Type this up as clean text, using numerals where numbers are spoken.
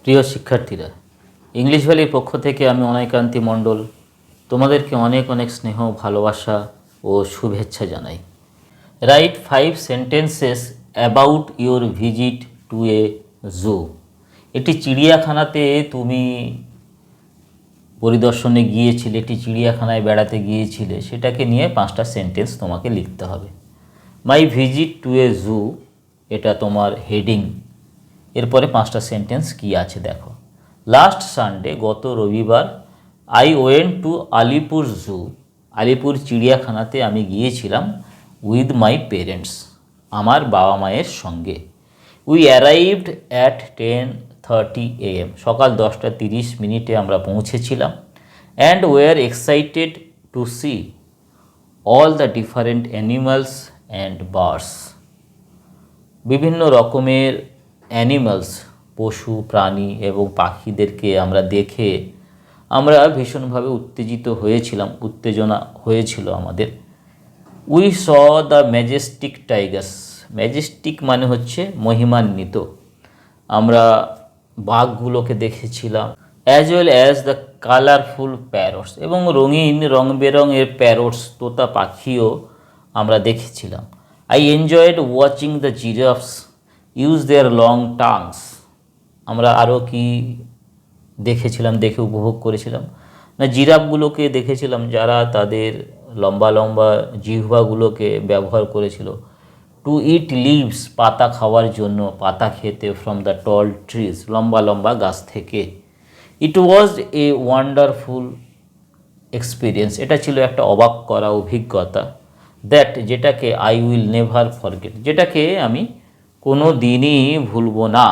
প্রিয় শিক্ষার্থীরা, ইংলিশ ভ্যালির পক্ষ থেকে আমি অনাইকান্তি মণ্ডল তোমাদেরকে অনেক অনেক স্নেহ, ভালোবাসা ও শুভেচ্ছা জানাই। Write 5 sentences about your visit to a zoo. একটি চিড়িয়াখানাতে তুমি পরিদর্শনে গিয়েছিলে, একটি চিড়িয়াখানায় বেড়াতে গিয়েছিলে, সেটাকে নিয়ে 5টা সেন্টেন্স তোমাকে লিখতে হবে। মাই ভিজিট টু এ জু, এটা তোমার হেডিং। এরপরে 5টা সেন্টেন্স কি আছে দেখো। লাস্ট সানডে, গত রবিবার, আই ওয়েন্ট টু আলিপুর জু, আলিপুর চিড়িয়াখানাতে আমি গিয়েছিলাম উইথ মাই পেরেন্টস, আমার বাবা মায়ের সঙ্গে। উই অ্যারাইভড অ্যাট 10:30 AM, সকাল 10:30 আমরা পৌঁছেছিলাম। And were excited to see all the different animals and birds, বিভিন্ন রকমের অ্যানিমালস, পশু প্রাণী এবং পাখিদেরকে আমরা দেখে আমরা ভীষণভাবে উত্তেজিত হয়েছিলাম, উত্তেজনা হয়েছিল আমাদের। We saw the majestic tigers, majestic মানে হচ্ছে মহিমান্বিত, আমরা বাঘগুলোকে দেখেছিলাম। As well as the colourful parrots, এবং রঙিন রং বেরঙের প্যারটস, তোতা পাখিও আমরা দেখেছিলাম। I enjoyed watching the giraffes use their long tongues, আমরা আরও কি দেখেছিলাম, দেখে উপভোগ করেছিলাম না, জিরাফগুলোকে দেখেছিলাম যারা তাদের লম্বা লম্বা জিহ্বাগুলোকে ব্যবহার করেছিল টু ইট লিভস, পাতা খাওয়ার জন্য, পাতা খেতে, ফ্রম দ্য টল ট্রিজ, লম্বা লম্বা গাছ থেকে। ইট ওয়াজ এ ওয়ান্ডারফুল এক্সপিরিয়েন্স, এটা ছিল একটা অবাক করা অভিজ্ঞতা। দ্যাট, যেটাকে আই উইল নেভার ফরগেট, যেটাকে আমি কোনো দিনই ভুলব না।